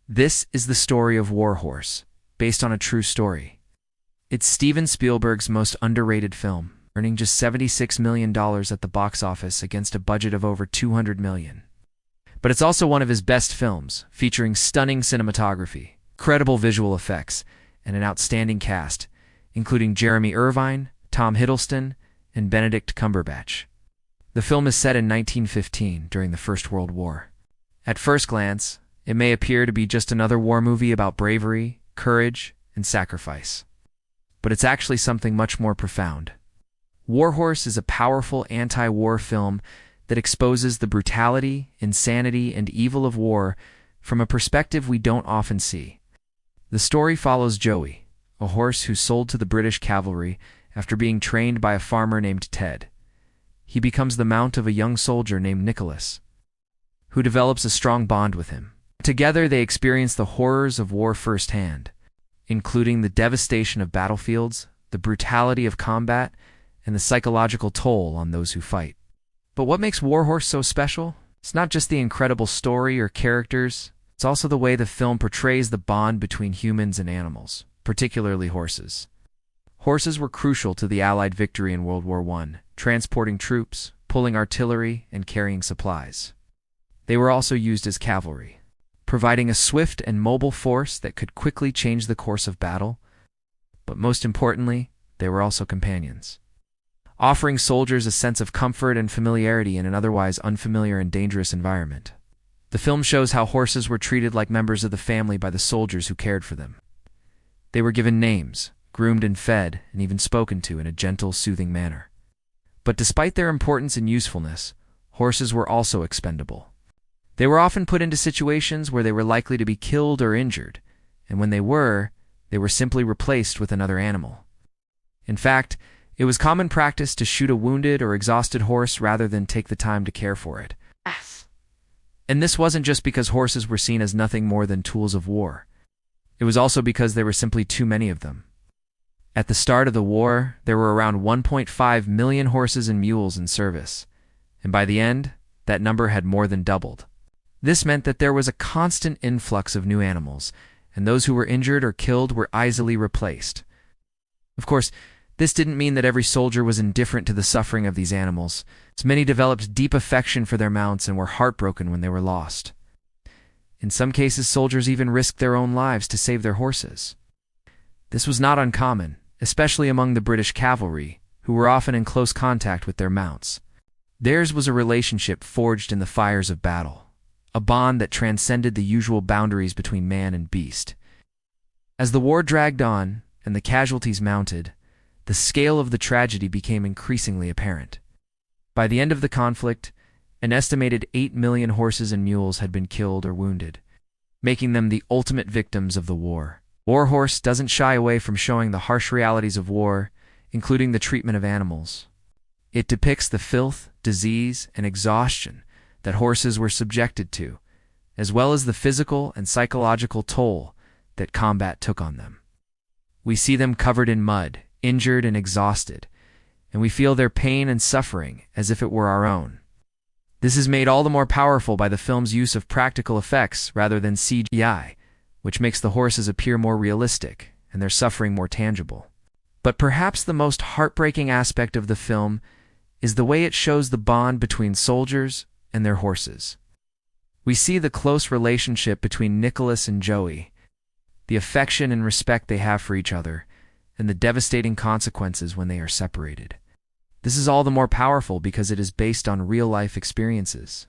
This is the story of War Horse, based on a true story. It's Steven Spielberg's most underrated film, earning just $76 million at the box office against a budget of over $200 million. But it's also one of his best films, featuring stunning cinematography, credible visual effects, and an outstanding cast, including Jeremy Irvine, Tom Hiddleston, and Benedict Cumberbatch. The film is set in 1915 during the First World War. At first glance, it may appear to be just another war movie about bravery, courage, and sacrifice. But it's actually something much more profound. War Horse is a powerful anti-war film that exposes the brutality, insanity, and evil of war from a perspective we don't often see. The story follows Joey, a horse who's sold to the British cavalry after being trained by a farmer named Ted. He becomes the mount of a young soldier named Nicholas, who develops a strong bond with him. Together they experience the horrors of war firsthand, including the devastation of battlefields, the brutality of combat, and the psychological toll on those who fight. But what makes War Horse so special? It's not just the incredible story or characters, it's also the way the film portrays the bond between humans and animals, particularly horses. Horses were crucial to the Allied victory in World War I, transporting troops, pulling artillery, and carrying supplies. They were also used as cavalry, providing a swift and mobile force that could quickly change the course of battle. But most importantly, they were also companions, offering soldiers a sense of comfort and familiarity in an otherwise unfamiliar and dangerous environment. The film shows how horses were treated like members of the family by the soldiers who cared for them. They were given names, groomed and fed, and even spoken to in a gentle, soothing manner. But despite their importance and usefulness, horses were also expendable. They were often put into situations where they were likely to be killed or injured, and when they were simply replaced with another animal. In fact, it was common practice to shoot a wounded or exhausted horse rather than take the time to care for it. And this wasn't just because horses were seen as nothing more than tools of war. It was also because there were simply too many of them. At the start of the war, there were around 1.5 million horses and mules in service, and by the end, that number had more than doubled. This meant that there was a constant influx of new animals, and those who were injured or killed were easily replaced. Of course, this didn't mean that every soldier was indifferent to the suffering of these animals, as many developed deep affection for their mounts and were heartbroken when they were lost. In some cases, soldiers even risked their own lives to save their horses. This was not uncommon, especially among the British cavalry, who were often in close contact with their mounts. Theirs was a relationship forged in the fires of battle, a bond that transcended the usual boundaries between man and beast. As the war dragged on and the casualties mounted, the scale of the tragedy became increasingly apparent. By the end of the conflict, an estimated 8 million horses and mules had been killed or wounded, making them the ultimate victims of the war. War Horse doesn't shy away from showing the harsh realities of war, including the treatment of animals. It depicts the filth, disease, and exhaustion that horses were subjected to, as well as the physical and psychological toll that combat took on them. We see them covered in mud, injured and exhausted, and we feel their pain and suffering as if it were our own. This is made all the more powerful by the film's use of practical effects rather than CGI, which makes the horses appear more realistic and their suffering more tangible. But perhaps the most heartbreaking aspect of the film is the way it shows the bond between soldiers and their horses. We see the close relationship between Nicholas and Joey, the affection and respect they have for each other, and the devastating consequences when they are separated. This is all the more powerful because it is based on real-life experiences.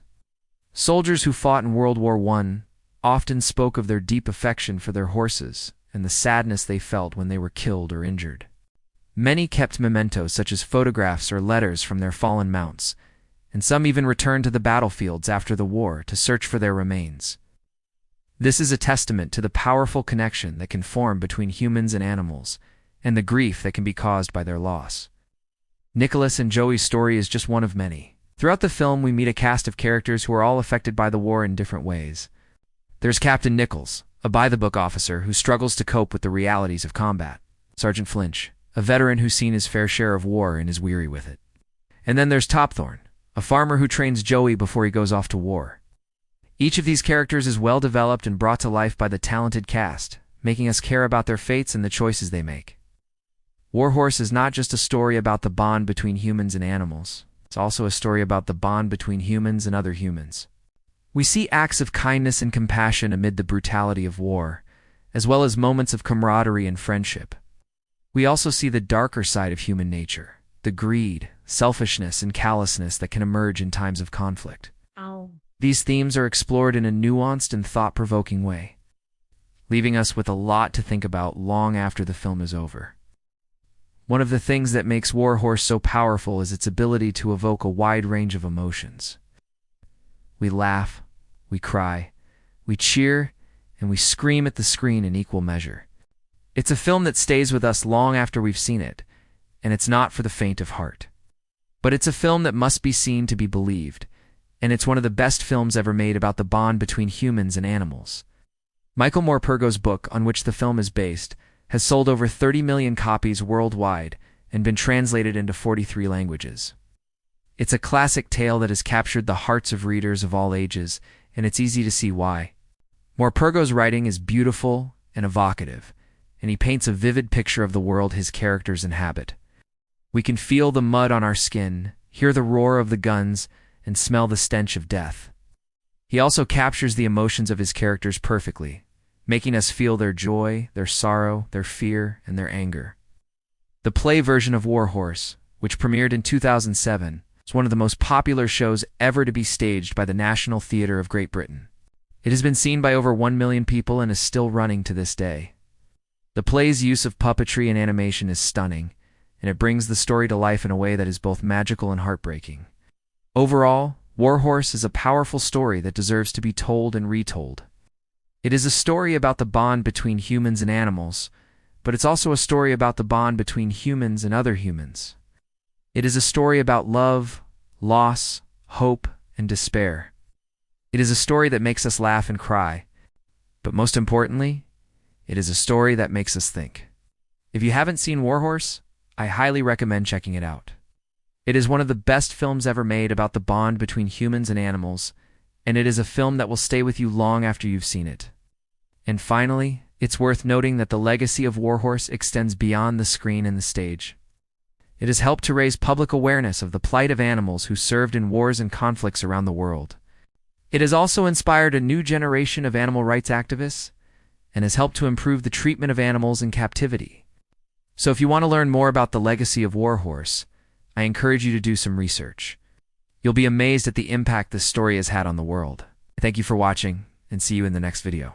Soldiers who fought in World War I often spoke of their deep affection for their horses and the sadness they felt when they were killed or injured. Many kept mementos such as photographs or letters from their fallen mounts, and some even returned to the battlefields after the war to search for their remains. This is a testament to the powerful connection that can form between humans and animals, and the grief that can be caused by their loss. Nicholas and Joey's story is just one of many. Throughout the film, we meet a cast of characters who are all affected by the war in different ways. There's Captain Nichols, a by-the-book officer who struggles to cope with the realities of combat. Sergeant Flinch, a veteran who's seen his fair share of war and is weary with it. And then there's Topthorn, a farmer who trains Joey before he goes off to war. Each of these characters is well developed and brought to life by the talented cast, making us care about their fates and the choices they make. Warhorse is not just a story about the bond between humans and animals. It's also a story about the bond between humans and other humans. We see acts of kindness and compassion amid the brutality of war, as well as moments of camaraderie and friendship. We also see the darker side of human nature, the greed, selfishness, and callousness that can emerge in times of conflict. These themes are explored in a nuanced and thought-provoking way, leaving us with a lot to think about long after the film is over. One of the things that makes Warhorse so powerful is its ability to evoke a wide range of emotions. We laugh, we cry, we cheer, and we scream at the screen in equal measure. It's a film that stays with us long after we've seen it, and it's not for the faint of heart. But it's a film that must be seen to be believed, and it's one of the best films ever made about the bond between humans and animals. Michael Morpurgo's book, on which the film is based, has sold over 30 million copies worldwide and been translated into 43 languages. It's a classic tale that has captured the hearts of readers of all ages, and it's easy to see why. Morpurgo's writing is beautiful and evocative, and he paints a vivid picture of the world his characters inhabit. We can feel the mud on our skin, hear the roar of the guns, and smell the stench of death. He also captures the emotions of his characters perfectly, making us feel their joy, their sorrow, their fear, and their anger. The play version of Warhorse, which premiered in 2007, is one of the most popular shows ever to be staged by the National Theatre of Great Britain. It has been seen by over 1 million people and is still running to this day. The play's use of puppetry and animation is stunning, and it brings the story to life in a way that is both magical and heartbreaking. Overall, Warhorse is a powerful story that deserves to be told and retold. It is a story about the bond between humans and animals, but it's also a story about the bond between humans and other humans. It is a story about love, loss, hope, and despair. It is a story that makes us laugh and cry, but most importantly, it is a story that makes us think. If you haven't seen Warhorse, I highly recommend checking it out. It is one of the best films ever made about the bond between humans and animals, and it is a film that will stay with you long after you've seen it. And finally, it's worth noting that the legacy of Warhorse extends beyond the screen and the stage. It has helped to raise public awareness of the plight of animals who served in wars and conflicts around the world. It has also inspired a new generation of animal rights activists and has helped to improve the treatment of animals in captivity. So if you want to learn more about the legacy of Warhorse, I encourage you to do some research. You'll be amazed at the impact this story has had on the world. Thank you for watching, and see you in the next video.